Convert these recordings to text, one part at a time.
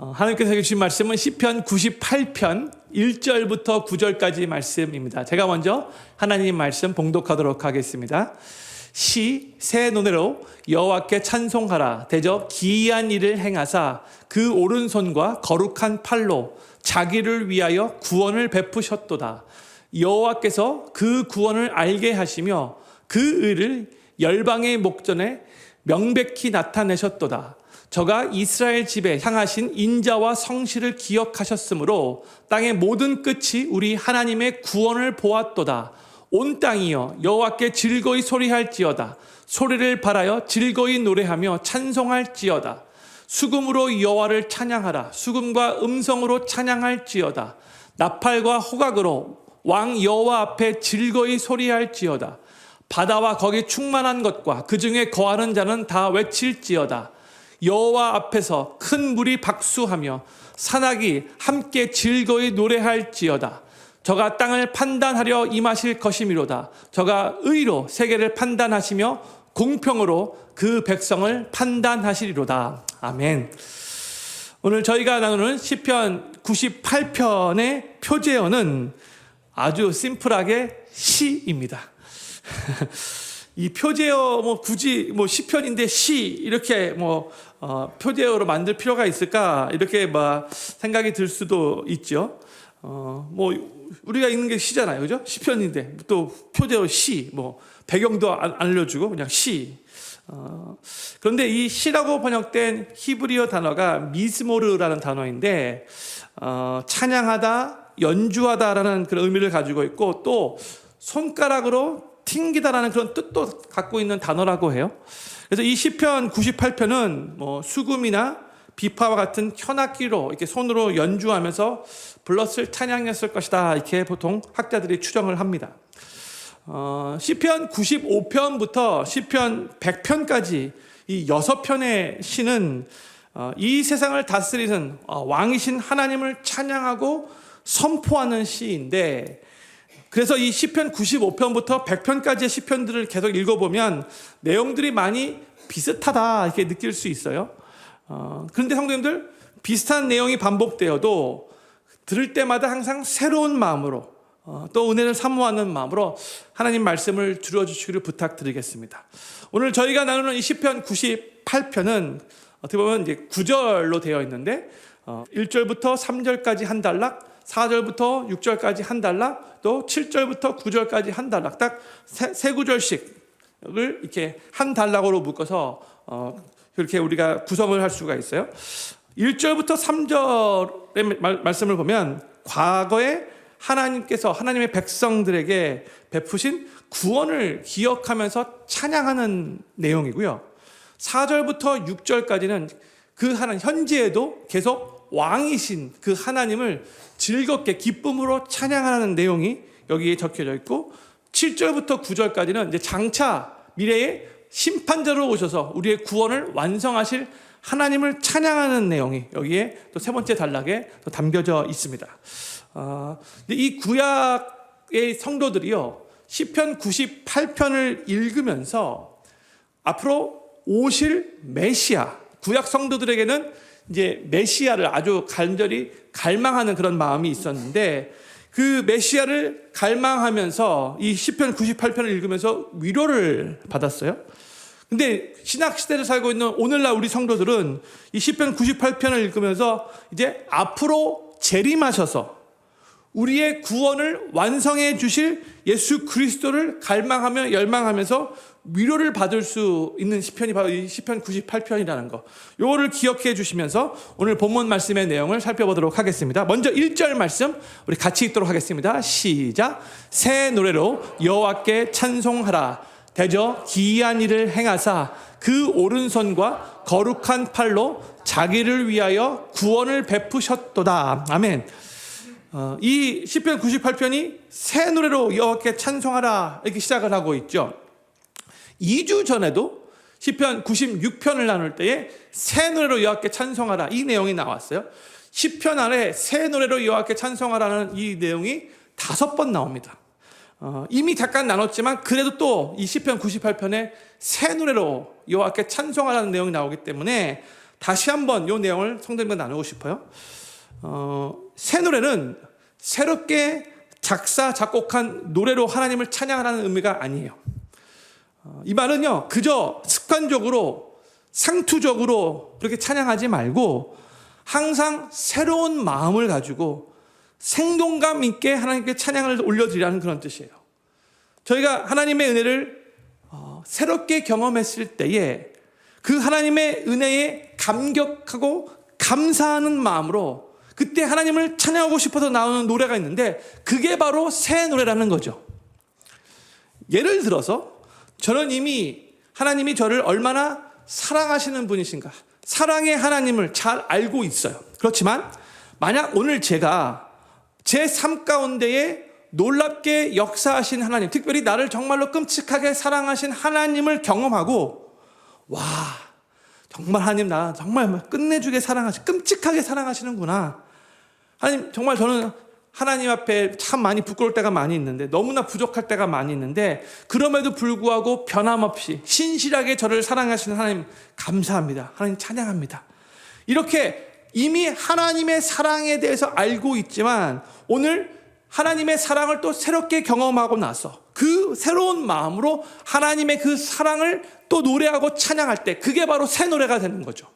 하나님께서 주신 말씀은 시편 98편 1절부터 9절까지 말씀입니다. 제가 먼저 하나님 말씀 봉독하도록 하겠습니다. 새 노래로 여호와께 찬송하라. 대저 기이한 일을 행하사 그 오른손과 거룩한 팔로 자기를 위하여 구원을 베푸셨도다. 여호와께서 그 구원을 알게 하시며 그 의를 열방의 목전에 명백히 나타내셨도다. 저가 이스라엘 집에 향하신 인자와 성실을 기억하셨으므로 땅의 모든 끝이 우리 하나님의 구원을 보았도다. 온 땅이여 여호와께 즐거이 소리할지어다. 소리를 발하여 즐거이 노래하며 찬송할지어다. 수금으로 여호와를 찬양하라. 수금과 음성으로 찬양할지어다. 나팔과 호각으로 왕 여호와 앞에 즐거이 소리할지어다. 바다와 거기 충만한 것과 그 중에 거하는 자는 다 외칠지어다. 여호와 앞에서 큰 물이 박수하며 산악이 함께 즐거이 노래할지어다. 저가 땅을 판단하려 임하실 것이미로다. 저가 의로 세계를 판단하시며 공평으로 그 백성을 판단하시리로다. 아멘. 오늘 저희가 나누는 시편 98편의 표제어는 아주 심플하게 시입니다. 이 표제어 굳이 시편인데 시 이렇게 표제어로 만들 필요가 있을까 이렇게 생각이 들 수도 있죠. 우리가 읽는 게 시잖아요, 그죠? 시편인데 또 표제어 시 배경도 안 알려주고 그냥 시. 그런데 이 시라고 번역된 히브리어 단어가 미스모르라는 단어인데 찬양하다, 연주하다라는 그런 의미를 가지고 있고 또 손가락으로 튕기다라는 그런 뜻도 갖고 있는 단어라고 해요. 그래서 이 시편 98편은 수금이나 비파와 같은 현악기로 이렇게 손으로 연주하면서 불렀을 찬양이었을 것이다. 이렇게 보통 학자들이 추정을 합니다. 시편 95편부터 시편 100편까지 이 6편의 시는 이 세상을 다스리는 왕이신 하나님을 찬양하고 선포하는 시인데, 그래서 이 시편 95편부터 100편까지의 시편들을 계속 읽어보면 내용들이 많이 비슷하다 이렇게 느낄 수 있어요. 그런데 성도님들, 비슷한 내용이 반복되어도 들을 때마다 항상 새로운 마음으로 또 은혜를 사모하는 마음으로 하나님 말씀을 들어주시기를 부탁드리겠습니다. 오늘 저희가 나누는 이 시편 98편은 어떻게 보면 이제 9절로 되어 있는데 1절부터 3절까지 한 단락, 4절부터 6절까지 한 단락, 또 7절부터 9절까지 한 단락, 딱 세 구절씩을 이렇게 한 단락으로 묶어서 그렇게 우리가 구성을 할 수가 있어요. 1절부터 3절의 말씀을 보면 과거에 하나님께서 하나님의 백성들에게 베푸신 구원을 기억하면서 찬양하는 내용이고요. 4절부터 6절까지는 그 하나님, 현재에도 계속 왕이신 그 하나님을 즐겁게 기쁨으로 찬양하는 내용이 여기에 적혀져 있고, 7절부터 9절까지는 이제 장차 미래에 심판자로 오셔서 우리의 구원을 완성하실 하나님을 찬양하는 내용이 여기에 또 세 번째 단락에 또 담겨져 있습니다. 이 구약의 성도들이요, 시편 98편을 읽으면서 앞으로 오실 메시아, 구약 성도들에게는 이제 메시아를 아주 간절히 갈망하는 그런 마음이 있었는데, 그 메시아를 갈망하면서 이 시편 98편을 읽으면서 위로를 받았어요. 근데 신학 시대를 살고 있는 오늘날 우리 성도들은 이 시편 98편을 읽으면서 이제 앞으로 재림하셔서 우리의 구원을 완성해 주실 예수 그리스도를 갈망하며 열망하면서 위로를 받을 수 있는 시편이 바로 이 시편 98편이라는 거, 요거를 기억해 주시면서 오늘 본문 말씀의 내용을 살펴보도록 하겠습니다. 먼저 1절 말씀 우리 같이 읽도록 하겠습니다. 시작. 새 노래로 여호와께 찬송하라. 대저 기이한 일을 행하사 그 오른손과 거룩한 팔로 자기를 위하여 구원을 베푸셨도다. 아멘. 이 시편 98편이 새 노래로 여호와께 찬송하라 이렇게 시작을 하고 있죠. 2주 전에도 시편 96편을 나눌 때에 새 노래로 여호와께 찬송하라 이 내용이 나왔어요. 시편 안에 새 노래로 여호와께 찬송하라는 이 내용이 5번 나옵니다. 이미 잠깐 나눴지만 그래도 또 이 시편 98편에 새 노래로 여호와께 찬송하라는 내용이 나오기 때문에 다시 한번 이 내용을 성도님과 나누고 싶어요. 새 노래는 새롭게 작사 작곡한 노래로 하나님을 찬양하라는 의미가 아니에요. 이 말은요, 그저 습관적으로 상투적으로 그렇게 찬양하지 말고 항상 새로운 마음을 가지고 생동감 있게 하나님께 찬양을 올려드리라는 그런 뜻이에요. 저희가 하나님의 은혜를 새롭게 경험했을 때에 그 하나님의 은혜에 감격하고 감사하는 마음으로 그때 하나님을 찬양하고 싶어서 나오는 노래가 있는데 그게 바로 새 노래라는 거죠. 예를 들어서 저는 이미 하나님이 저를 얼마나 사랑하시는 분이신가, 사랑의 하나님을 잘 알고 있어요. 그렇지만 만약 오늘 제가 제 삶 가운데에 놀랍게 역사하신 하나님, 특별히 나를 정말로 끔찍하게 사랑하신 하나님을 경험하고, 와, 정말 하나님 나 정말 끝내주게 끔찍하게 사랑하시는구나. 하나님, 정말 저는 하나님 앞에 참 많이 부끄러울 때가 많이 있는데, 너무나 부족할 때가 많이 있는데, 그럼에도 불구하고 변함없이 신실하게 저를 사랑하시는 하나님 감사합니다. 하나님 찬양합니다. 이렇게 이미 하나님의 사랑에 대해서 알고 있지만 오늘 하나님의 사랑을 또 새롭게 경험하고 나서 그 새로운 마음으로 하나님의 그 사랑을 또 노래하고 찬양할 때 그게 바로 새 노래가 되는 거죠.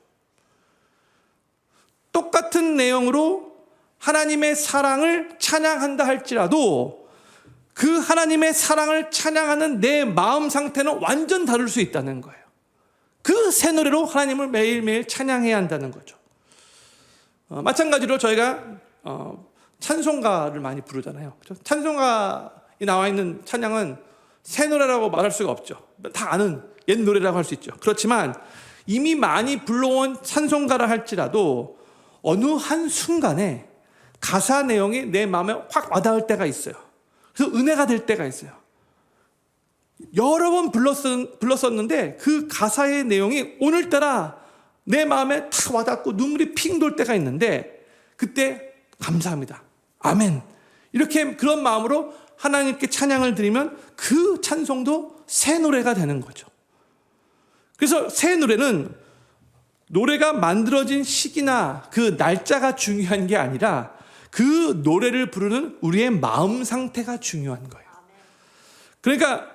똑같은 내용으로 하나님의 사랑을 찬양한다 할지라도 그 하나님의 사랑을 찬양하는 내 마음 상태는 완전 다를 수 있다는 거예요. 그 새 노래로 하나님을 매일매일 찬양해야 한다는 거죠. 마찬가지로 저희가 찬송가를 많이 부르잖아요. 그렇죠? 찬송가에 나와 있는 찬양은 새 노래라고 말할 수가 없죠. 다 아는 옛 노래라고 할 수 있죠. 그렇지만 이미 많이 불러온 찬송가라 할지라도 어느 한 순간에 가사 내용이 내 마음에 확 와닿을 때가 있어요. 그래서 은혜가 될 때가 있어요. 여러 번 불렀었는데 그 가사의 내용이 오늘따라 내 마음에 탁 와닿고 눈물이 핑 돌 때가 있는데 그때 감사합니다. 아멘. 이렇게 그런 마음으로 하나님께 찬양을 드리면 그 찬송도 새 노래가 되는 거죠. 그래서 새 노래는 노래가 만들어진 시기나 그 날짜가 중요한 게 아니라 그 노래를 부르는 우리의 마음 상태가 중요한 거예요. 그러니까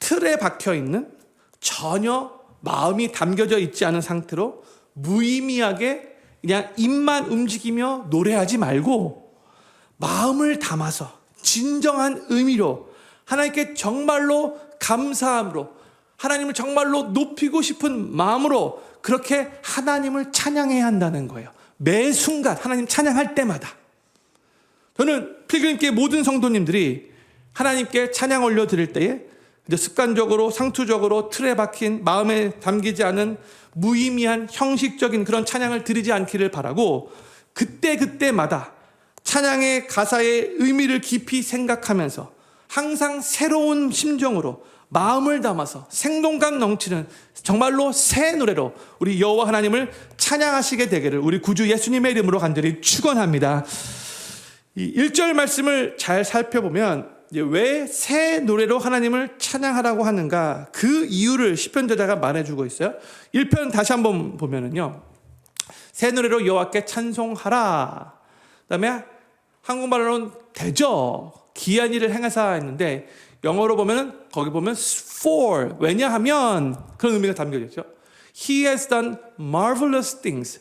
틀에 박혀 있는 전혀 마음이 담겨져 있지 않은 상태로 무의미하게 그냥 입만 움직이며 노래하지 말고 마음을 담아서 진정한 의미로 하나님께 정말로 감사함으로 하나님을 정말로 높이고 싶은 마음으로 그렇게 하나님을 찬양해야 한다는 거예요. 매 순간 하나님 찬양할 때마다. 저는 필그림교회 모든 성도님들이 하나님께 찬양 올려드릴 때에 습관적으로 상투적으로 틀에 박힌 마음에 담기지 않은 무의미한 형식적인 그런 찬양을 드리지 않기를 바라고 그때마다 찬양의 가사의 의미를 깊이 생각하면서 항상 새로운 심정으로 마음을 담아서 생동감 넘치는 정말로 새 노래로 우리 여호와 하나님을 찬양하시게 되기를 우리 구주 예수님의 이름으로 간절히 축원합니다. 이 1절 말씀을 잘 살펴보면 왜 새 노래로 하나님을 찬양하라고 하는가 그 이유를 시편 저자가 말해주고 있어요. 1편 다시 한번 보면은요, 새 노래로 여호와께 찬송하라. 그다음에 한국말로는 대저 기이한 일을 행하사 했는데 영어로 보면은 거기 보면 for 왜냐하면 그런 의미가 담겨져 있죠. He has done marvelous things.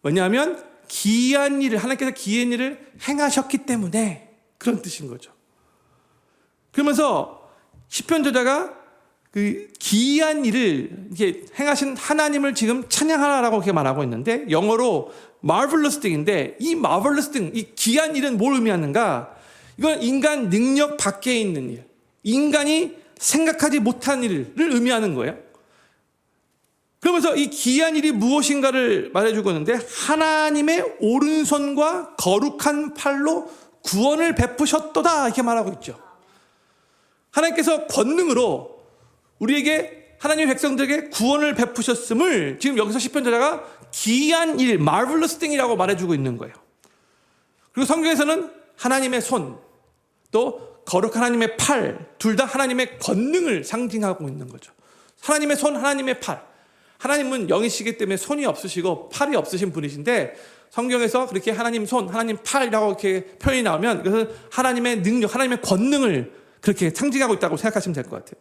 왜냐하면 기이한 일을 하나님께서 기이한 일을 행하셨기 때문에 그런 뜻인 거죠. 그러면서 시편 저자가 그 기이한 일을 이렇게 행하신 하나님을 지금 찬양하라고 이렇게 말하고 있는데 영어로 marvelous thing인데 이 marvelous thing, 이 기이한 일은 뭘 의미하는가? 이건 인간 능력 밖에 있는 일, 인간이 생각하지 못한 일을 의미하는 거예요. 그러면서 이 기이한 일이 무엇인가를 말해주고 있는데 하나님의 오른손과 거룩한 팔로 구원을 베푸셨도다 이렇게 말하고 있죠. 하나님께서 권능으로 우리에게 하나님의 백성들에게 구원을 베푸셨음을 지금 여기서 시편 저자가 기이한 일, marvelous thing이라고 말해주고 있는 거예요. 그리고 성경에서는 하나님의 손, 또 거룩한 하나님의 팔, 둘 다 하나님의 권능을 상징하고 있는 거죠. 하나님의 손, 하나님의 팔. 하나님은 영이시기 때문에 손이 없으시고 팔이 없으신 분이신데 성경에서 그렇게 하나님 손, 하나님 팔이라고 이렇게 표현이 나오면 그것은 하나님의 능력, 하나님의 권능을 그렇게 상징하고 있다고 생각하시면 될 것 같아요.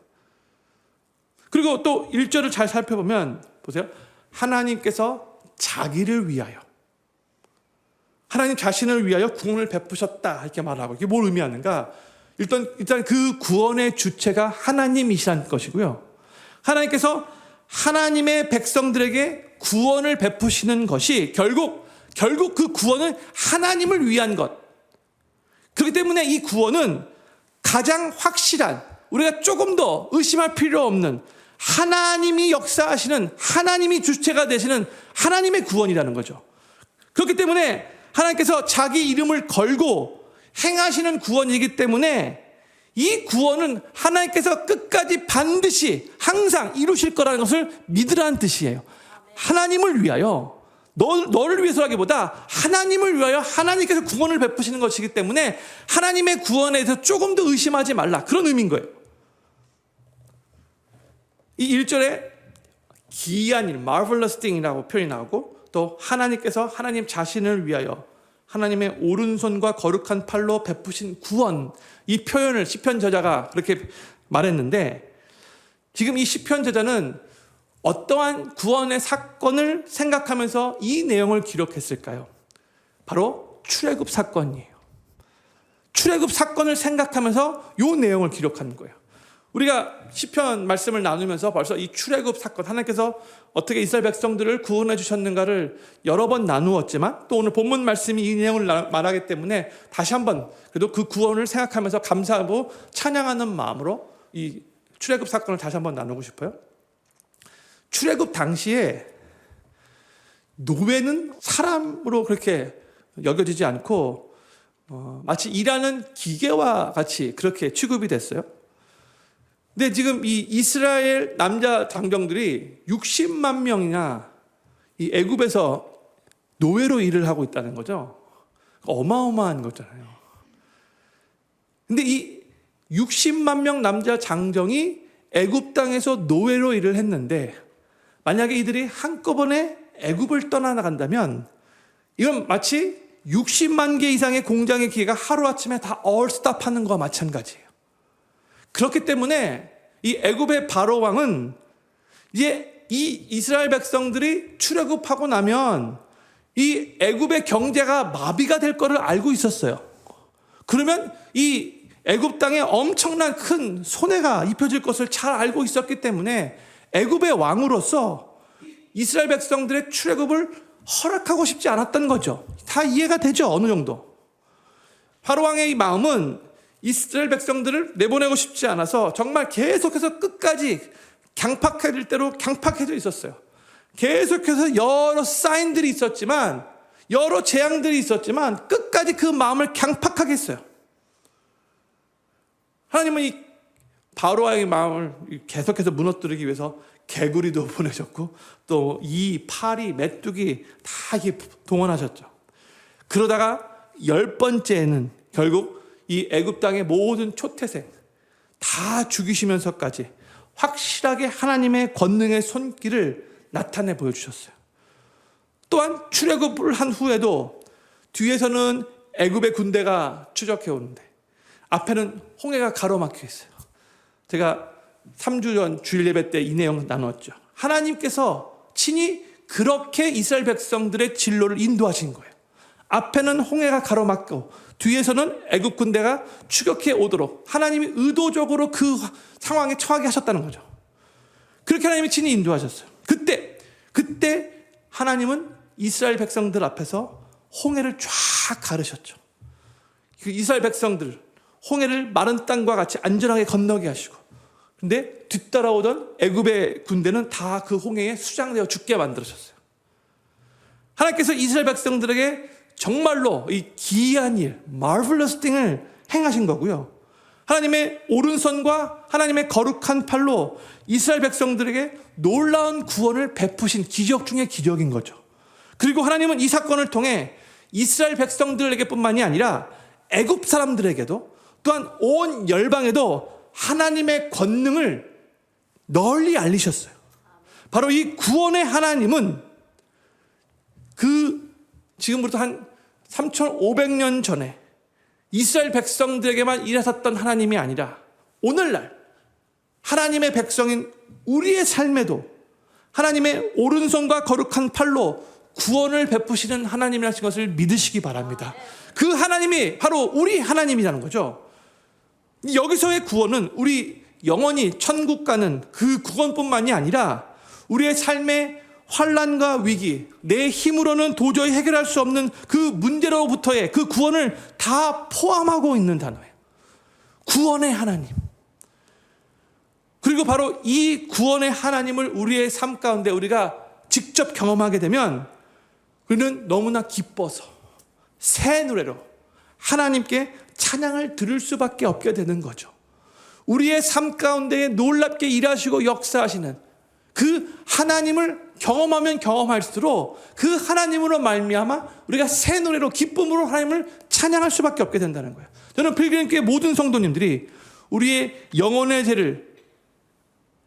그리고 또 1절을 잘 살펴보면 보세요. 하나님께서 자기를 위하여, 하나님 자신을 위하여 구원을 베푸셨다 이렇게 말하고, 이게 뭘 의미하는가? 일단 그 구원의 주체가 하나님이시라는 것이고요. 하나님께서 하나님의 백성들에게 구원을 베푸시는 것이 결국 그 구원은 하나님을 위한 것. 그렇기 때문에 이 구원은 가장 확실한, 우리가 조금 더 의심할 필요 없는 하나님이 역사하시는, 하나님이 주체가 되시는 하나님의 구원이라는 거죠. 그렇기 때문에 하나님께서 자기 이름을 걸고 행하시는 구원이기 때문에 이 구원은 하나님께서 끝까지 반드시 항상 이루실 거라는 것을 믿으라는 뜻이에요. 하나님을 위하여, 너를 위해서라기보다 하나님을 위하여 하나님께서 구원을 베푸시는 것이기 때문에 하나님의 구원에 대해서 조금 더 의심하지 말라, 그런 의미인 거예요. 이 1절에 기이한 일, marvelous thing이라고 표현이 나오고, 또 하나님께서 하나님 자신을 위하여 하나님의 오른손과 거룩한 팔로 베푸신 구원, 이 표현을 시편 저자가 그렇게 말했는데, 지금 이 시편 저자는 어떠한 구원의 사건을 생각하면서 이 내용을 기록했을까요? 바로 출애굽 사건이에요. 출애굽 사건을 생각하면서 이 내용을 기록한 거예요. 우리가 시편 말씀을 나누면서 벌써 이 출애굽 사건, 하나님께서 어떻게 이스라엘 백성들을 구원해 주셨는가를 여러 번 나누었지만, 또 오늘 본문 말씀이 이 내용을 말하기 때문에 다시 한번 그래도 그 구원을 생각하면서 감사하고 찬양하는 마음으로 이 출애굽 사건을 다시 한번 나누고 싶어요. 출애굽 당시에 노예는 사람으로 그렇게 여겨지지 않고 마치 일하는 기계와 같이 그렇게 취급이 됐어요. 근데 지금 이 이스라엘 남자 장정들이 60만 명이나 이 애굽에서 노예로 일을 하고 있다는 거죠. 어마어마한 거잖아요. 근데 이 60만 명 남자 장정이 애굽 땅에서 노예로 일을 했는데, 만약에 이들이 한꺼번에 애굽을 떠나간다면 이건 마치 60만 개 이상의 공장의 기계가 하루아침에 다 얼스탑하는 것과 마찬가지예요. 그렇기 때문에 이 애굽의 바로 왕은 이제 이 이스라엘 백성들이 출애굽하고 나면 이 애굽의 경제가 마비가 될 거를 알고 있었어요. 그러면 이 애굽 땅에 엄청난 큰 손해가 입혀질 것을 잘 알고 있었기 때문에 애굽의 왕으로서 이스라엘 백성들의 출애굽을 허락하고 싶지 않았던 거죠. 다 이해가 되죠, 어느 정도. 바로 왕의 이 마음은 이스라엘 백성들을 내보내고 싶지 않아서 정말 계속해서 끝까지 강팍해질 대로 강팍해져 있었어요. 계속해서 여러 사인들이 있었지만, 여러 재앙들이 있었지만 끝까지 그 마음을 강팍하게 했어요. 하나님은 이 바로왕의 마음을 계속해서 무너뜨리기 위해서 개구리도 보내셨고, 또 이 파리, 메뚜기 다 동원하셨죠. 그러다가 10번째에는 결국 이 애굽 땅의 모든 초태생 다 죽이시면서까지 확실하게 하나님의 권능의 손길을 나타내 보여주셨어요. 또한 출애굽을 한 후에도 뒤에서는 애굽의 군대가 추적해 오는데 앞에는 홍해가 가로막혀 있어요. 제가 3주 전 주일 예배 때 이 내용 나눴죠. 하나님께서 친히 그렇게 이스라엘 백성들의 진로를 인도하신 거예요. 앞에는 홍해가 가로막고 뒤에서는 애굽 군대가 추격해 오도록 하나님이 의도적으로 그 상황에 처하게 하셨다는 거죠. 그렇게 하나님이 친히 인도하셨어요. 그때 하나님은 이스라엘 백성들 앞에서 홍해를 쫙 가르셨죠. 그 이스라엘 백성들 홍해를 마른 땅과 같이 안전하게 건너게 하시고, 근데 뒤따라오던 애굽의 군대는 다 그 홍해에 수장되어 죽게 만들어졌어요. 하나님께서 이스라엘 백성들에게 정말로 이 기이한 일, marvelous thing을 행하신 거고요. 하나님의 오른손과 하나님의 거룩한 팔로 이스라엘 백성들에게 놀라운 구원을 베푸신 기적 중의 기적인 거죠. 그리고 하나님은 이 사건을 통해 이스라엘 백성들에게뿐만이 아니라 애굽 사람들에게도, 또한 온 열방에도 하나님의 권능을 널리 알리셨어요. 바로 이 구원의 하나님은 지금부터 한 3,500년 전에 이스라엘 백성들에게만 일하셨던 하나님이 아니라 오늘날 하나님의 백성인 우리의 삶에도 하나님의 오른손과 거룩한 팔로 구원을 베푸시는 하나님이라는 것을 믿으시기 바랍니다. 그 하나님이 바로 우리 하나님이라는 거죠. 여기서의 구원은 우리 영원히 천국 가는 그 구원뿐만이 아니라 우리의 삶의 환난과 위기, 내 힘으로는 도저히 해결할 수 없는 그 문제로부터의 그 구원을 다 포함하고 있는 단어예요. 구원의 하나님. 그리고 바로 이 구원의 하나님을 우리의 삶 가운데 우리가 직접 경험하게 되면 우리는 너무나 기뻐서 새 노래로 하나님께 찬양을 들을 수밖에 없게 되는 거죠. 우리의 삶 가운데 놀랍게 일하시고 역사하시는 그 하나님을 경험하면 경험할수록 그 하나님으로 말미암아 우리가 새 노래로 기쁨으로 하나님을 찬양할 수밖에 없게 된다는 거예요. 저는 필그림교회 모든 성도님들이 우리의 영혼의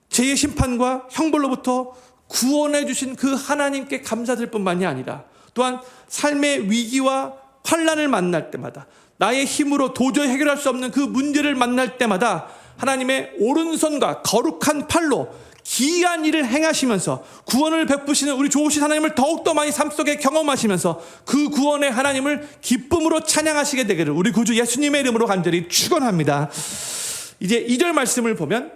죄의 심판과 형벌로부터 구원해 주신 그 하나님께 감사드릴 뿐만이 아니라 또한 삶의 위기와 환난을 만날 때마다 나의 힘으로 도저히 해결할 수 없는 그 문제를 만날 때마다 하나님의 오른손과 거룩한 팔로 기이한 일을 행하시면서 구원을 베푸시는 우리 좋으신 하나님을 더욱더 많이 삶 속에 경험하시면서 그 구원의 하나님을 기쁨으로 찬양하시게 되기를 우리 구주 예수님의 이름으로 간절히 축원합니다. 이제 2절 말씀을 보면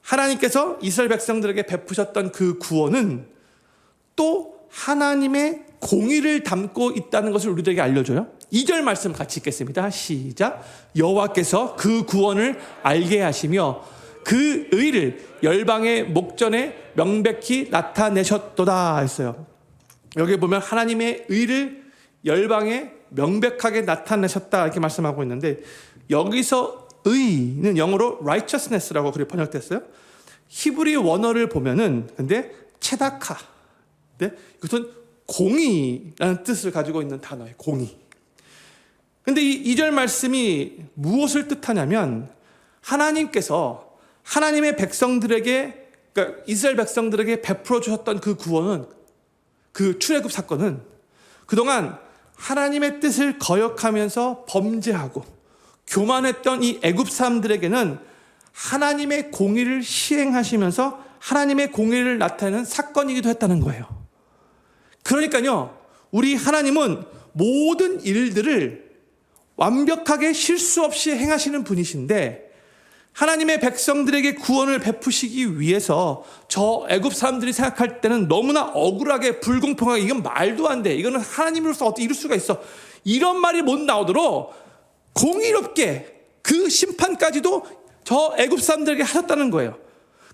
하나님께서 이스라엘 백성들에게 베푸셨던 그 구원은 또 하나님의 공의를 담고 있다는 것을 우리들에게 알려줘요. 2절 말씀 같이 읽겠습니다. 시작. 여호와께서 그 구원을 알게 하시며 그 의를 열방의 목전에 명백히 나타내셨도다 했어요. 여기 보면 하나님의 의를 열방에 명백하게 나타내셨다 이렇게 말씀하고 있는데 여기서 의는 영어로 righteousness라고 그렇게 번역됐어요. 히브리 원어를 보면은 근데 체다카. 네? 이것은 공의라는 뜻을 가지고 있는 단어예요. 공의. 근데 이 2절 말씀이 무엇을 뜻하냐면 하나님께서 하나님의 백성들에게 그러니까 이스라엘 백성들에게 베풀어 주셨던 그 구원은 그 출애굽 사건은 그동안 하나님의 뜻을 거역하면서 범죄하고 교만했던 이 애굽 사람들에게는 하나님의 공의를 시행하시면서 하나님의 공의를 나타내는 사건이기도 했다는 거예요. 그러니까요, 우리 하나님은 모든 일들을 완벽하게 실수 없이 행하시는 분이신데 하나님의 백성들에게 구원을 베푸시기 위해서 저 애굽 사람들이 생각할 때는 너무나 억울하게 불공평하게 이건 말도 안 돼. 이거는 하나님으로서 어떻게 이룰 수가 있어. 이런 말이 못 나오도록 공의롭게 그 심판까지도 저 애굽 사람들에게 하셨다는 거예요.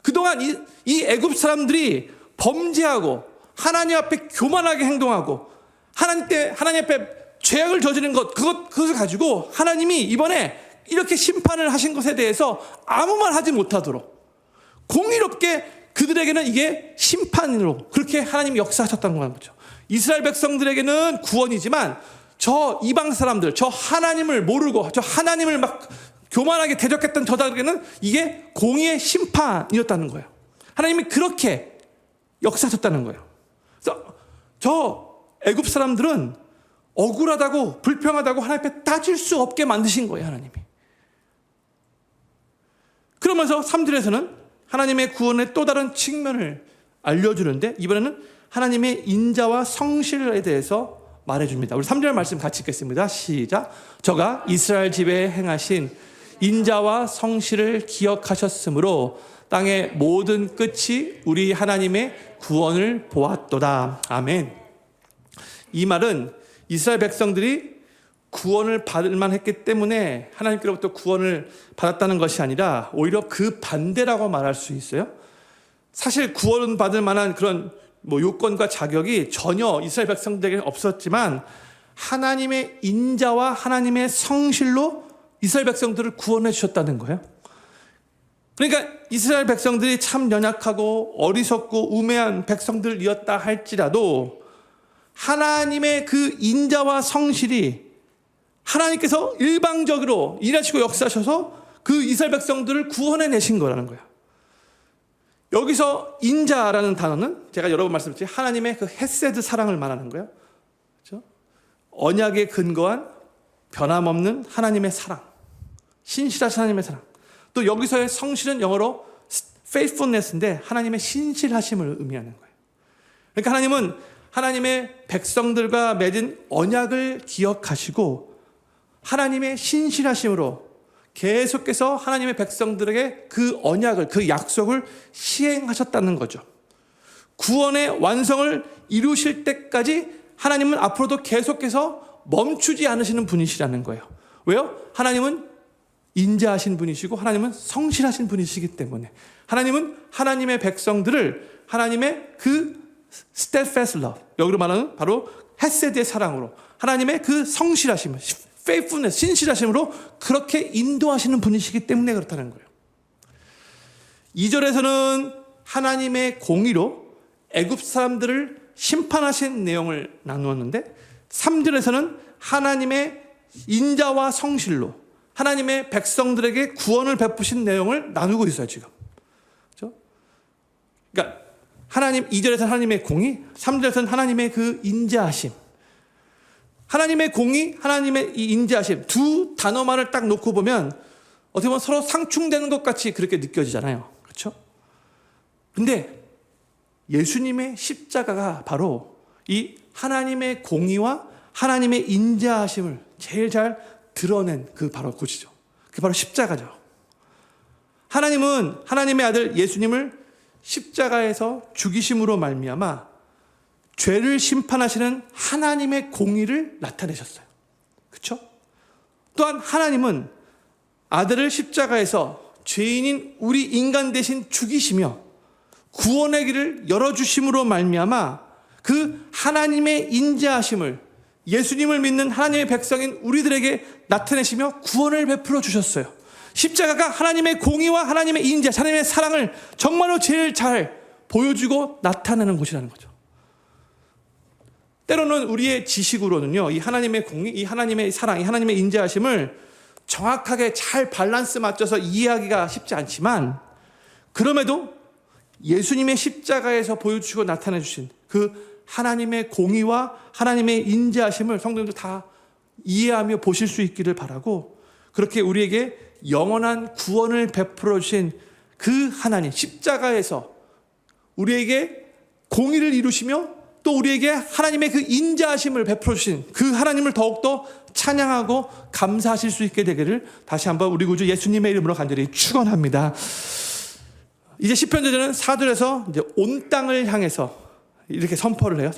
그동안 이 애굽 사람들이 범죄하고 하나님 앞에 교만하게 행동하고 하나님 앞에 죄악을 저지른 그것을 가지고 하나님이 이번에 이렇게 심판을 하신 것에 대해서 아무 말 하지 못하도록 공의롭게 그들에게는 이게 심판으로 그렇게 하나님이 역사하셨다는 거죠. 이스라엘 백성들에게는 구원이지만 저 이방 사람들, 저 하나님을 모르고 저 하나님을 막 교만하게 대적했던 저들에게는 이게 공의의 심판이었다는 거예요. 하나님이 그렇게 역사하셨다는 거예요. 그래서 저 애굽 사람들은 억울하다고 불평하다고 하나님 앞에 따질 수 없게 만드신 거예요, 하나님이. 그러면서 3절에서는 하나님의 구원의 또 다른 측면을 알려주는데 이번에는 하나님의 인자와 성실에 대해서 말해줍니다. 우리 3절 말씀 같이 읽겠습니다. 시작. 저가 이스라엘 집에 행하신 인자와 성실을 기억하셨으므로 땅의 모든 끝이 우리 하나님의 구원을 보았도다. 아멘. 이 말은 이스라엘 백성들이 구원을 받을 만했기 때문에 하나님께로부터 구원을 받았다는 것이 아니라 오히려 그 반대라고 말할 수 있어요. 사실 구원 받을 만한 그런 요건과 자격이 전혀 이스라엘 백성들에게는 없었지만 하나님의 인자와 하나님의 성실로 이스라엘 백성들을 구원해 주셨다는 거예요. 그러니까 이스라엘 백성들이 참 연약하고 어리석고 우매한 백성들이었다 할지라도 하나님의 그 인자와 성실이 하나님께서 일방적으로 일하시고 역사하셔서 그 이스라엘 백성들을 구원해 내신 거라는 거예요. 여기서 인자라는 단어는 제가 여러 번 말씀드렸지 하나님의 그 헤세드 사랑을 말하는 거예요. 그렇죠? 언약에 근거한 변함없는 하나님의 사랑, 신실하신 하나님의 사랑. 또 여기서의 성실은 영어로 faithfulness인데 하나님의 신실하심을 의미하는 거예요. 그러니까 하나님은 하나님의 백성들과 맺은 언약을 기억하시고 하나님의 신실하심으로 계속해서 하나님의 백성들에게 그 언약을, 그 약속을 시행하셨다는 거죠. 구원의 완성을 이루실 때까지 하나님은 앞으로도 계속해서 멈추지 않으시는 분이시라는 거예요. 왜요? 하나님은 인자하신 분이시고 하나님은 성실하신 분이시기 때문에 하나님은 하나님의 백성들을 하나님의 그 steadfast love, 여기로 말하는 바로 헤세드의 사랑으로 하나님의 그 성실하심, faithfulness, 신실하심으로 그렇게 인도하시는 분이시기 때문에 그렇다는 거예요. 2절에서는 하나님의 공의로 애굽 사람들을 심판하신 내용을 나누었는데 3절에서는 하나님의 인자와 성실로 하나님의 백성들에게 구원을 베푸신 내용을 나누고 있어요, 지금. 그렇죠? 그러니까 2절에서는 하나님의 공의, 3절에서는 하나님의 그 인자하심. 하나님의 공의, 하나님의 이 인자하심 두 단어만을 딱 놓고 보면 어떻게 보면 서로 상충되는 것 같이 그렇게 느껴지잖아요. 그렇죠? 근데 예수님의 십자가가 바로 이 하나님의 공의와 하나님의 인자하심을 제일 잘 드러낸 그 바로 곳이죠. 그게 바로 십자가죠. 하나님은 하나님의 아들 예수님을 십자가에서 죽이심으로 말미암아 죄를 심판하시는 하나님의 공의를 나타내셨어요. 그렇죠? 또한 하나님은 아들을 십자가에서 죄인인 우리 인간 대신 죽이시며 구원의 길을 열어주심으로 말미암아 그 하나님의 인자하심을 예수님을 믿는 하나님의 백성인 우리들에게 나타내시며 구원을 베풀어 주셨어요. 십자가가 하나님의 공의와 하나님의 인자, 하나님의 사랑을 정말로 제일 잘 보여주고 나타내는 곳이라는 거죠. 때로는 우리의 지식으로는요, 이 하나님의 공의, 이 하나님의 사랑, 이 하나님의 인자하심을 정확하게 잘 밸런스 맞춰서 이해하기가 쉽지 않지만 그럼에도 예수님의 십자가에서 보여주시고 나타내 주신 그 하나님의 공의와 하나님의 인자하심을 성도님들 다 이해하며 보실 수 있기를 바라고 그렇게 우리에게 영원한 구원을 베풀어 주신 그 하나님 십자가에서 우리에게 공의를 이루시며 또 우리에게 하나님의 그 인자하심을 베풀어 주신 그 하나님을 더욱더 찬양하고 감사하실 수 있게 되기를 다시 한번 우리 구주 예수님의 이름으로 간절히 축원합니다. 이제 시편저자는 4절에서 이제 온 땅을 향해서 이렇게 선포를 해요.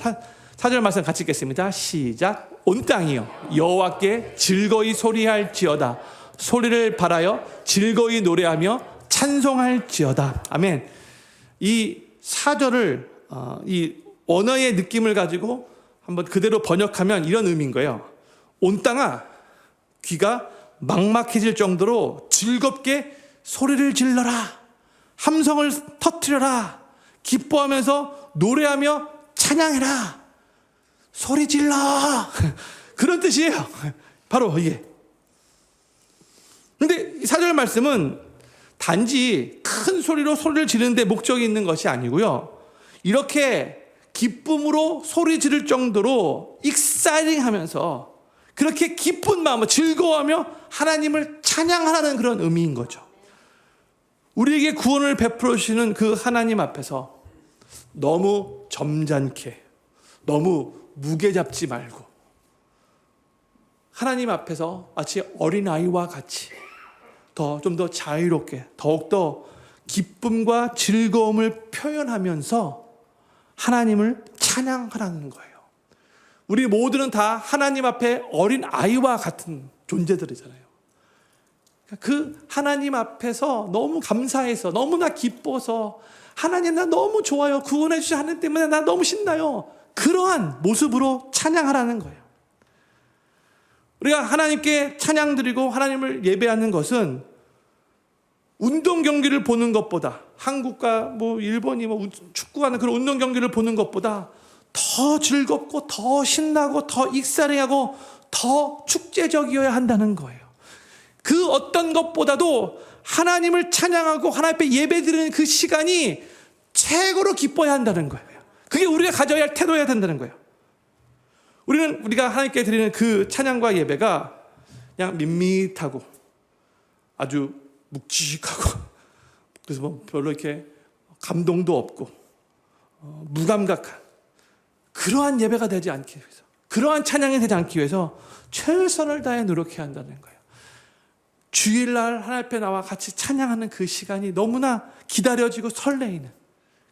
4절 말씀 같이 읽겠습니다. 시작. 온 땅이여 여호와께 즐거이 소리할지어다. 소리를 발하여 즐거이 노래하며 찬송할지어다. 아멘. 이 4절을 이 언어의 느낌을 가지고 한번 그대로 번역하면 이런 의미인 거예요. 온 땅아 귀가 막막해질 정도로 즐겁게 소리를 질러라. 함성을 터뜨려라. 기뻐하면서 노래하며 찬양해라. 소리 질러. 그런 뜻이에요. 바로 이게. 근데 4절 말씀은 단지 큰 소리로 소리를 지르는 데 목적이 있는 것이 아니고요. 이렇게 기쁨으로 소리 지를 정도로 익사이팅 하면서 그렇게 기쁜 마음으로 즐거워하며 하나님을 찬양하라는 그런 의미인 거죠. 우리에게 구원을 베풀어 주시는 그 하나님 앞에서 너무 점잖게, 너무 무게 잡지 말고 하나님 앞에서 마치 어린아이와 같이 좀 더 자유롭게 더욱더 기쁨과 즐거움을 표현하면서 하나님을 찬양하라는 거예요. 우리 모두는 다 하나님 앞에 어린아이와 같은 존재들이잖아요. 그 하나님 앞에서 너무 감사해서 너무나 기뻐서 하나님 나 너무 좋아요. 구원해 주신 하나님 때문에 나 너무 신나요. 그러한 모습으로 찬양하라는 거예요. 우리가 하나님께 찬양 드리고 하나님을 예배하는 것은 운동 경기를 보는 것보다 한국과 일본이 축구하는 그런 운동 경기를 보는 것보다 더 즐겁고 더 신나고 더 익사리하고 더 축제적이어야 한다는 거예요. 그 어떤 것보다도 하나님을 찬양하고 하나님 앞에 예배드리는 그 시간이 최고로 기뻐해야 한다는 거예요. 그게 우리가 가져야 할 태도여야 된다는 거예요. 우리가 하나님께 드리는 그 찬양과 예배가 그냥 밋밋하고 아주 묵직하고 그래서 뭐 별로 이렇게 감동도 없고 무감각한 그러한 예배가 되지 않기 위해서, 그러한 찬양이 되지 않기 위해서 최선을 다해 노력해야 한다는 거예요. 주일날 하나님 앞에 나와 같이 찬양하는 그 시간이 너무나 기다려지고 설레이는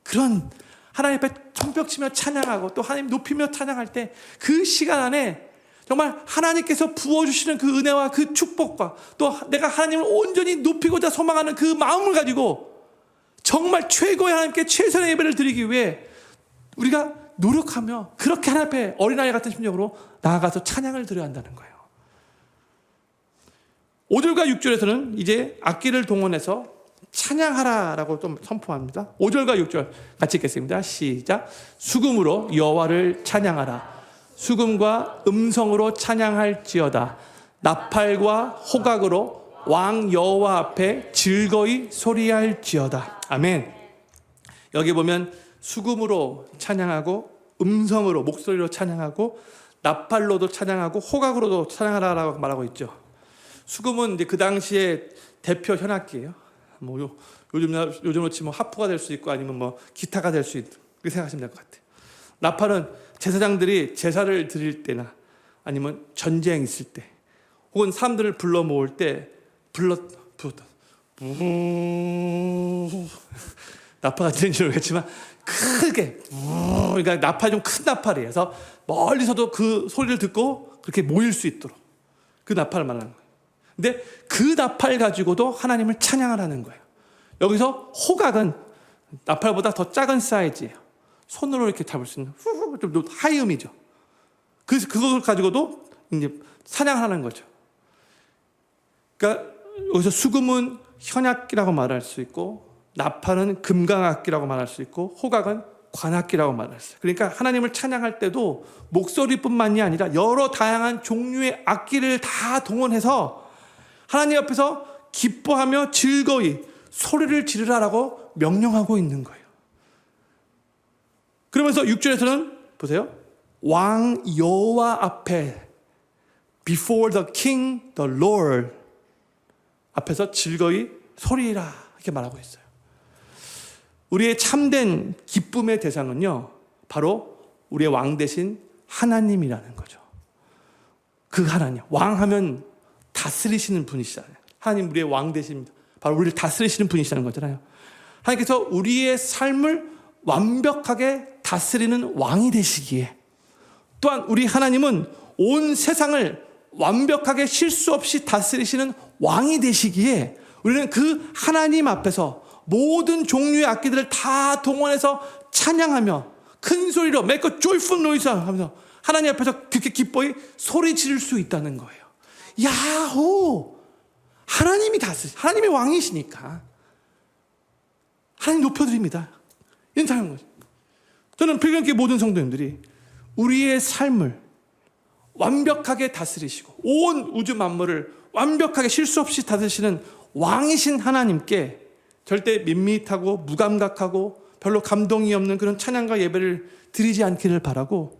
그런, 하나님 앞에 손뼉치며 찬양하고 또 하나님 높이며 찬양할 때 그 시간 안에 정말 하나님께서 부어주시는 그 은혜와 그 축복과 또 내가 하나님을 온전히 높이고자 소망하는 그 마음을 가지고 정말 최고의 하나님께 최선의 예배를 드리기 위해 우리가 노력하며 그렇게 하나님 앞에 어린아이 같은 심정으로 나아가서 찬양을 드려야 한다는 거예요. 5절과 6절에서는 이제 악기를 동원해서 찬양하라라고 좀 선포합니다. 5절과 6절 같이 읽겠습니다. 시작. 수금으로 여호와를 찬양하라. 수금과 음성으로 찬양할지어다. 나팔과 호각으로 왕 여호와 앞에 즐거이 소리할지어다. 아멘. 여기 보면 수금으로 찬양하고 음성으로 목소리로 찬양하고 나팔로도 찬양하고 호각으로도 찬양하라라고 말하고 있죠. 수금은 이제 그 당시에 대표 현악기예요. 뭐 요즘으로 치면 하프가 될 수 있고 아니면 뭐 기타가 될 수 있고 그렇게 생각하시면 될 것 같아요. 나팔은 제사장들이 제사를 드릴 때나 아니면 전쟁 있을 때 혹은 사람들을 불러 모을 때 불렀던 나팔가 들리는지 모르겠지만 크게 그러니까 나팔이 좀 큰 나팔이에요. 그래서 멀리서도 그 소리를 듣고 그렇게 모일 수 있도록 그 나팔을 말하는 거예요. 근데 그 나팔 가지고도 하나님을 찬양하라는 거예요. 여기서 호각은 나팔보다 더 작은 사이즈예요. 손으로 이렇게 잡을 수 있는 좀 하이음이죠. 그래서 그걸 가지고도 이제 찬양하는 거죠. 그러니까 여기서 수금은 현악기라고 말할 수 있고 나팔은 금강악기라고 말할 수 있고 호각은 관악기라고 말할 수 있어요. 그러니까 하나님을 찬양할 때도 목소리뿐만이 아니라 여러 다양한 종류의 악기를 다 동원해서 하나님 앞에서 기뻐하며 즐거이 소리를 지르라라고 명령하고 있는 거예요. 그러면서 6절에서는 보세요. 왕 여호와 앞에 before the king, the Lord 앞에서 즐거이 소리라 이렇게 말하고 있어요. 우리의 참된 기쁨의 대상은요, 바로 우리의 왕 대신 하나님이라는 거죠. 그 하나님, 왕하면 다스리시는 분이시잖아요. 하나님 우리의 왕 되십니다. 바로 우리를 다스리시는 분이시라는 거잖아요. 하나님께서 우리의 삶을 완벽하게 다스리는 왕이 되시기에, 또한 우리 하나님은 온 세상을 완벽하게 실수 없이 다스리시는 왕이 되시기에 우리는 그 하나님 앞에서 모든 종류의 악기들을 다 동원해서 찬양하며 큰 소리로 make a joyful noise 하면서 하나님 앞에서 그렇게 기뻐이 소리 지를 수 있다는 거예요. 야호! 하나님이 하나님이 왕이시니까 하나님 높여드립니다. 이런 생각인 거죠. 저는 필경교회 모든 성도님들이 우리의 삶을 완벽하게 다스리시고 온 우주 만물을 완벽하게 실수 없이 다스리시는 왕이신 하나님께 절대 밋밋하고 무감각하고 별로 감동이 없는 그런 찬양과 예배를 드리지 않기를 바라고,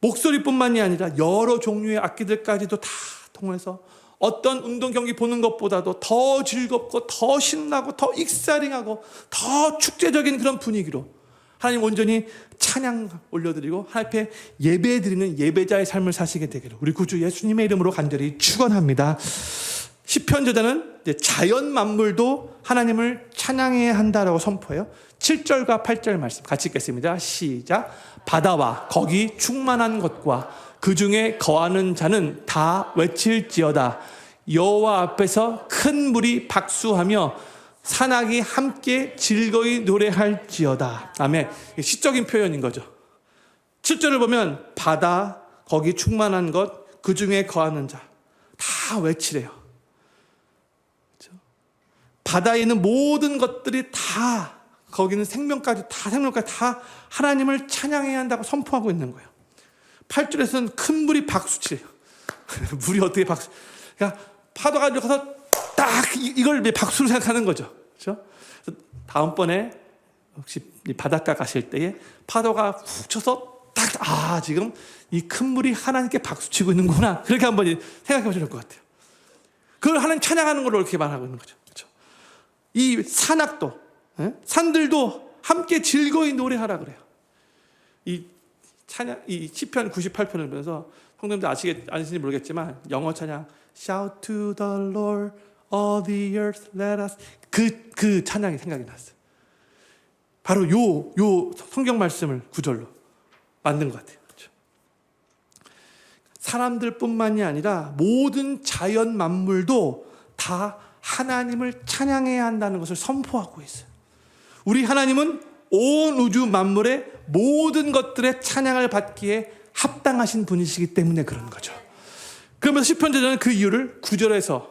목소리뿐만이 아니라 여러 종류의 악기들까지도 다 통해서 어떤 운동 경기 보는 것보다도 더 즐겁고 더 신나고 더 익사링하고 더 축제적인 그런 분위기로 하나님 온전히 찬양 올려드리고 하나님 앞에 예배드리는 예배자의 삶을 사시게 되기를 우리 구주 예수님의 이름으로 간절히 축원합니다. 시편 저자는 자연 만물도 하나님을 찬양해야 한다라고 선포해요. 7절과 8절 말씀 같이 읽겠습니다. 시작. 바다와 거기 충만한 것과 그 중에 거하는 자는 다 외칠지어다. 여호와 앞에서 큰 물이 박수하며 산악이 함께 즐거이 노래할지어다. 아멘. 시적인 표현인 거죠. 7절을 보면 바다, 거기 충만한 것, 그 중에 거하는 자 다 외치래요. 그렇죠? 바다에 있는 모든 것들이 다, 거기는 생명까지 다 하나님을 찬양해야 한다고 선포하고 있는 거예요. 8절에서는 큰 물이 박수치래요. 물이 어떻게 박수? 그러니까 파도가 일어서 딱 이걸 박수로 생각하는 거죠. 그렇죠? 다음번에 혹시 이 바닷가 가실 때에 파도가 훅 쳐서 딱, 지금 이 큰 물이 하나님께 박수치고 있는구나. 그렇게 한번 생각해 보시면 될 것 같아요. 그걸 하나님 찬양하는 걸로 이렇게 말하고 있는 거죠. 그렇죠? 이 산악도, 산들도 함께 즐거이 노래하라 그래요. 이 시편 98편을 보면서 성도님들 아시는지 모르겠지만 영어 찬양 Shout to the Lord, all the earth, let us 그 찬양이 생각이 났어요. 바로 요 성경 말씀을 구절로 만든 것 같아요. 그렇죠? 사람들뿐만이 아니라 모든 자연 만물도 다 하나님을 찬양해야 한다는 것을 선포하고 있어요. 우리 하나님은 온 우주 만물의 모든 것들의 찬양을 받기에 합당하신 분이시기 때문에 그런 거죠. 그러면서 시편 저자는 그 이유를 9절에서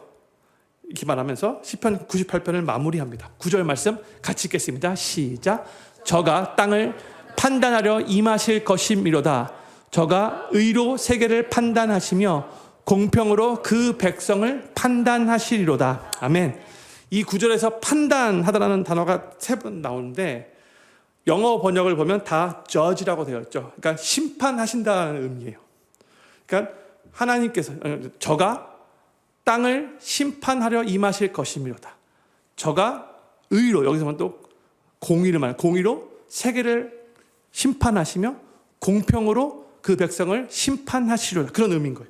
이렇게 말하면서 시편 98편을 마무리합니다. 9절 말씀 같이 읽겠습니다. 시작. 저가 땅을 판단하려 임하실 것이미로다. 저가 의로 세계를 판단하시며 공평으로 그 백성을 판단하시리로다. 아멘. 이 9절에서 판단하다라는 단어가 3번 나오는데 영어 번역을 보면 다 judge라고 되어 있죠. 그러니까 심판하신다는 의미예요. 그러니까 하나님께서 저가 땅을 심판하려 임하실 것이미로다. 저가 의로, 여기서만 또 공의를 말하는 공의로 세계를 심판하시며 공평으로 그 백성을 심판하시리로다. 그런 의미인 거예요.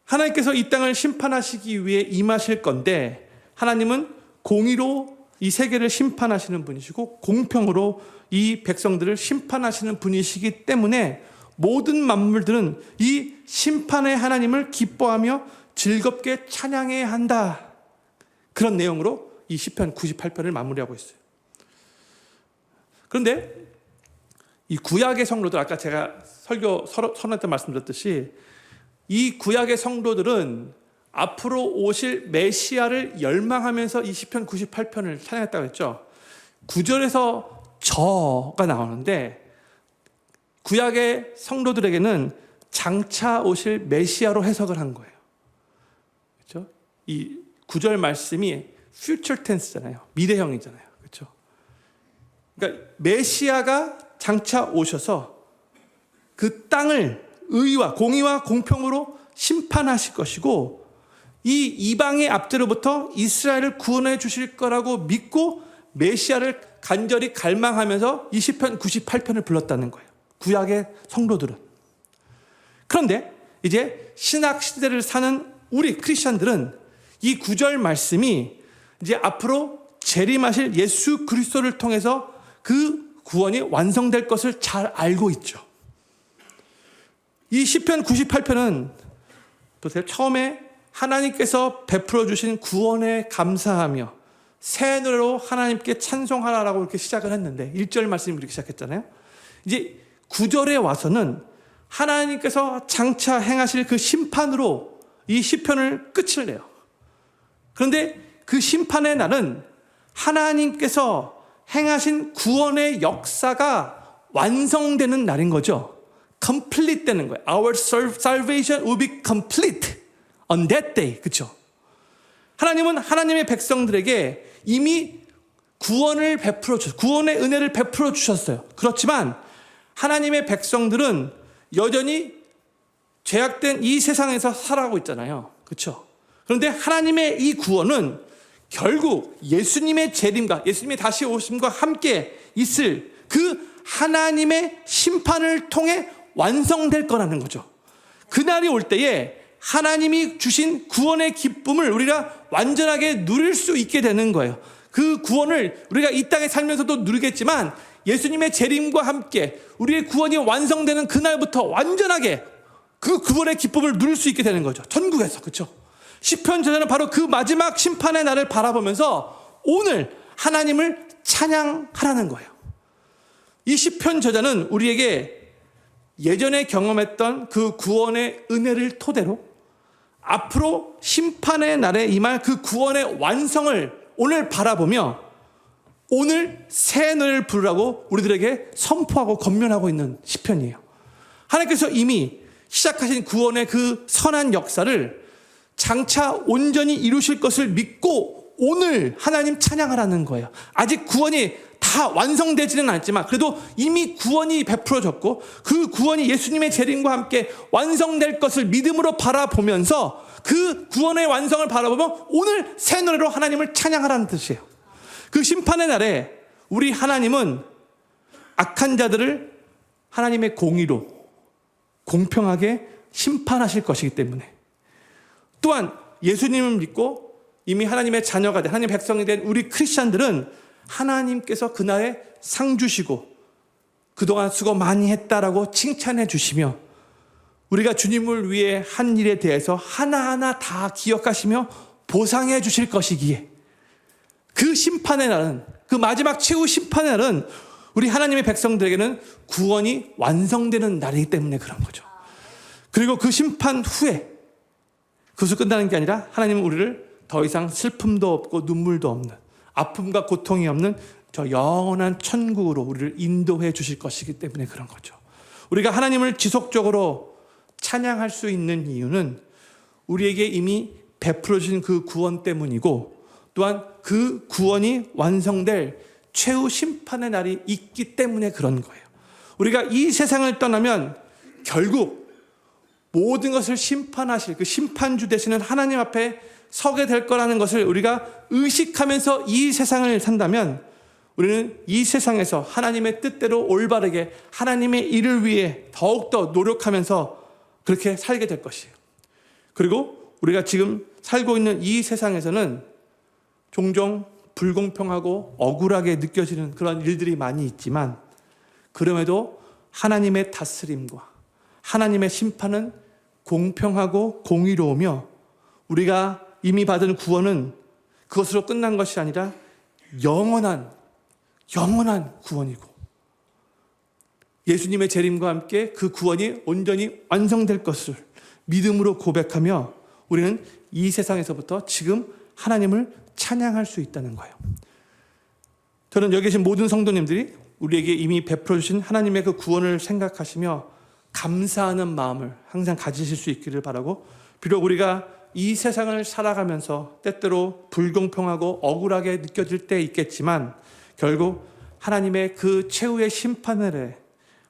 하나님께서 이 땅을 심판하시기 위해 임하실 건데 하나님은 공의로 이 세계를 심판하시는 분이시고 공평으로 이 백성들을 심판하시는 분이시기 때문에 모든 만물들은 이 심판의 하나님을 기뻐하며 즐겁게 찬양해야 한다. 그런 내용으로 이 시편 98편을 마무리하고 있어요. 그런데 이 구약의 성도들, 아까 제가 설교 선언 때 말씀드렸듯이 이 구약의 성도들은 앞으로 오실 메시아를 열망하면서 이 시편 98편을 찬양했다고 했죠. 9절에서 저가 나오는데 구약의 성도들에게는 장차 오실 메시아로 해석을 한 거예요. 그렇죠? 이 9절 말씀이 future tense잖아요. 미래형이잖아요. 그렇죠? 그러니까 메시아가 장차 오셔서 그 땅을 의와 공의와 공평으로 심판하실 것이고 이 이방의 앞뒤로부터 이스라엘을 구원해 주실 거라고 믿고 메시아를 간절히 갈망하면서 이 시편 98편을 불렀다는 거예요. 구약의 성도들은. 그런데 이제 신약 시대를 사는 우리 크리스천들은 이 9절 말씀이 이제 앞으로 재림하실 예수 그리스도를 통해서 그 구원이 완성될 것을 잘 알고 있죠. 이 시편 98편은 보세요. 처음에 하나님께서 베풀어 주신 구원에 감사하며 새 노래로 하나님께 찬송하라라고 이렇게 시작을 했는데 1절 말씀이 그렇게 시작했잖아요. 이제 9절에 와서는 하나님께서 장차 행하실 그 심판으로 이 시편을 끝을 내요. 그런데 그 심판의 날은 하나님께서 행하신 구원의 역사가 완성되는 날인 거죠. complete 되는 거예요. Our salvation will be complete on that day. 그렇죠? 하나님은 하나님의 백성들에게 이미 구원을 베풀어 주셨어요. 구원의 은혜를 베풀어 주셨어요. 그렇지만 하나님의 백성들은 여전히 죄악된 이 세상에서 살아가고 있잖아요. 그렇죠? 그런데 하나님의 이 구원은 결국 예수님의 재림과 예수님의 다시 오심과 함께 있을 그 하나님의 심판을 통해 완성될 거라는 거죠. 그날이 올 때에 하나님이 주신 구원의 기쁨을 우리가 완전하게 누릴 수 있게 되는 거예요. 그 구원을 우리가 이 땅에 살면서도 누리겠지만 예수님의 재림과 함께 우리의 구원이 완성되는 그날부터 완전하게 그 구원의 기쁨을 누릴 수 있게 되는 거죠. 천국에서. 그렇죠? 시편 저자는 바로 그 마지막 심판의 날을 바라보면서 오늘 하나님을 찬양하라는 거예요. 이 시편 저자는 우리에게 예전에 경험했던 그 구원의 은혜를 토대로 앞으로 심판의 날에 임할 그 구원의 완성을 오늘 바라보며 오늘 새 노래를 부르라고 우리들에게 선포하고 권면하고 있는 시편이에요. 하나님께서 이미 시작하신 구원의 그 선한 역사를 장차 온전히 이루실 것을 믿고 오늘 하나님 찬양하라는 거예요. 아직 구원이 다 완성되지는 않지만 그래도 이미 구원이 베풀어졌고 그 구원이 예수님의 재림과 함께 완성될 것을 믿음으로 바라보면서 그 구원의 완성을 바라보면 오늘 새 노래로 하나님을 찬양하라는 뜻이에요. 그 심판의 날에 우리 하나님은 악한 자들을 하나님의 공의로 공평하게 심판하실 것이기 때문에, 또한 예수님을 믿고 이미 하나님의 자녀가 된 하나님의 백성이 된 우리 크리스찬들은 하나님께서 그날에 상 주시고 그동안 수고 많이 했다라고 칭찬해 주시며 우리가 주님을 위해 한 일에 대해서 하나하나 다 기억하시며 보상해 주실 것이기에 그 심판의 날은, 그 마지막 최후 심판의 날은 우리 하나님의 백성들에게는 구원이 완성되는 날이기 때문에 그런 거죠. 그리고 그 심판 후에 그것을 끝나는 게 아니라 하나님은 우리를 더 이상 슬픔도 없고 눈물도 없는, 아픔과 고통이 없는 저 영원한 천국으로 우리를 인도해 주실 것이기 때문에 그런 거죠. 우리가 하나님을 지속적으로 찬양할 수 있는 이유는 우리에게 이미 베풀어 주신 그 구원 때문이고, 또한 그 구원이 완성될 최후 심판의 날이 있기 때문에 그런 거예요. 우리가 이 세상을 떠나면 결국 모든 것을 심판하실 그 심판주 되시는 하나님 앞에 서게 될 거라는 것을 우리가 의식하면서 이 세상을 산다면 우리는 이 세상에서 하나님의 뜻대로 올바르게 하나님의 일을 위해 더욱더 노력하면서 그렇게 살게 될 것이에요. 그리고 우리가 지금 살고 있는 이 세상에서는 종종 불공평하고 억울하게 느껴지는 그런 일들이 많이 있지만 그럼에도 하나님의 다스림과 하나님의 심판은 공평하고 공의로우며 우리가 이미 받은 구원은 그것으로 끝난 것이 아니라 영원한 구원이고 예수님의 재림과 함께 그 구원이 온전히 완성될 것을 믿음으로 고백하며 우리는 이 세상에서부터 지금 하나님을 찬양할 수 있다는 거예요. 저는 여기 계신 모든 성도님들이 우리에게 이미 베풀어 주신 하나님의 그 구원을 생각하시며 감사하는 마음을 항상 가지실 수 있기를 바라고, 비록 우리가 이 세상을 살아가면서 때때로 불공평하고 억울하게 느껴질 때 있겠지만 결국 하나님의 그 최후의 심판을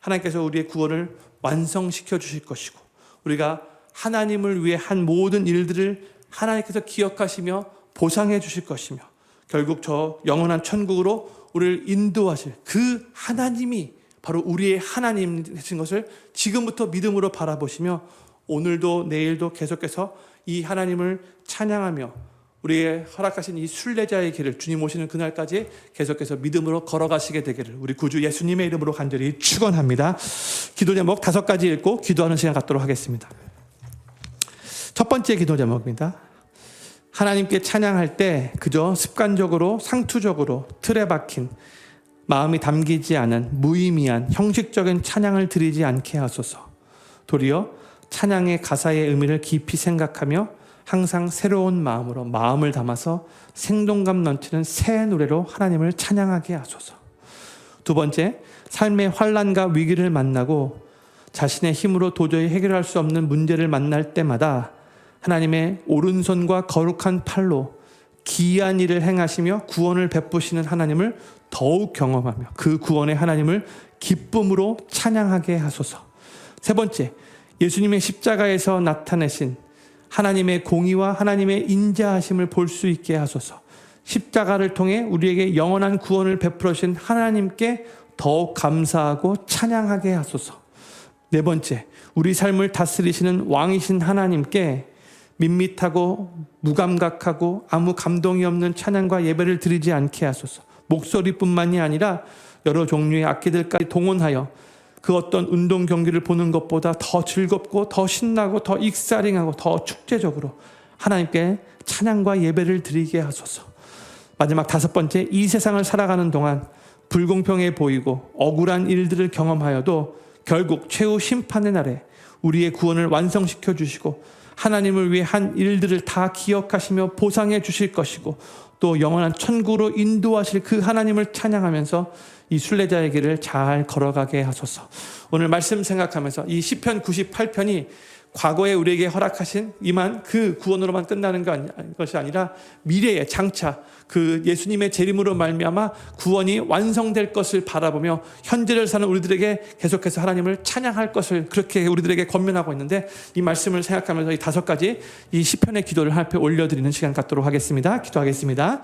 하나님께서 우리의 구원을 완성시켜 주실 것이고 우리가 하나님을 위해 한 모든 일들을 하나님께서 기억하시며 보상해 주실 것이며 결국 저 영원한 천국으로 우리를 인도하실 그 하나님이 바로 우리의 하나님 되신 것을 지금부터 믿음으로 바라보시며 오늘도 내일도 계속해서 이 하나님을 찬양하며 우리의 허락하신 이 순례자의 길을 주님 오시는 그날까지 계속해서 믿음으로 걸어가시게 되기를 우리 구주 예수님의 이름으로 간절히 축원합니다. 기도 제목 5가지 읽고 기도하는 시간 갖도록 하겠습니다. 첫 번째 기도 제목입니다. 하나님께 찬양할 때 그저 습관적으로 상투적으로 틀에 박힌 마음이 담기지 않은 무의미한 형식적인 찬양을 드리지 않게 하소서. 도리어 찬양의 가사의 의미를 깊이 생각하며 항상 새로운 마음으로 마음을 담아서 생동감 넘치는 새 노래로 하나님을 찬양하게 하소서. 두 번째, 삶의 환난과 위기를 만나고 자신의 힘으로 도저히 해결할 수 없는 문제를 만날 때마다 하나님의 오른손과 거룩한 팔로 기이한 일을 행하시며 구원을 베푸시는 하나님을 더욱 경험하며 그 구원의 하나님을 기쁨으로 찬양하게 하소서. 세 번째, 예수님의 십자가에서 나타내신 하나님의 공의와 하나님의 인자하심을 볼 수 있게 하소서. 십자가를 통해 우리에게 영원한 구원을 베풀어 주신 하나님께 더욱 감사하고 찬양하게 하소서. 네 번째, 우리 삶을 다스리시는 왕이신 하나님께 밋밋하고 무감각하고 아무 감동이 없는 찬양과 예배를 드리지 않게 하소서. 목소리뿐만이 아니라 여러 종류의 악기들까지 동원하여 그 어떤 운동 경기를 보는 것보다 더 즐겁고 더 신나고 더 익사링하고 더 축제적으로 하나님께 찬양과 예배를 드리게 하소서. 마지막 5번째, 이 세상을 살아가는 동안 불공평해 보이고 억울한 일들을 경험하여도 결국 최후 심판의 날에 우리의 구원을 완성시켜 주시고 하나님을 위해 한 일들을 다 기억하시며 보상해 주실 것이고 또 영원한 천국으로 인도하실 그 하나님을 찬양하면서 이 순례자의 길을 잘 걸어가게 하소서. 오늘 말씀 생각하면서 이 시편 98편이 과거에 우리에게 허락하신 이만 그 구원으로만 끝나는 것이 아니라 미래에 장차 그 예수님의 재림으로 말미암아 구원이 완성될 것을 바라보며 현재를 사는 우리들에게 계속해서 하나님을 찬양할 것을 그렇게 우리들에게 권면하고 있는데, 이 말씀을 생각하면서 이 5가지 이 시편의 기도를 한 편 올려드리는 시간 갖도록 하겠습니다. 기도하겠습니다.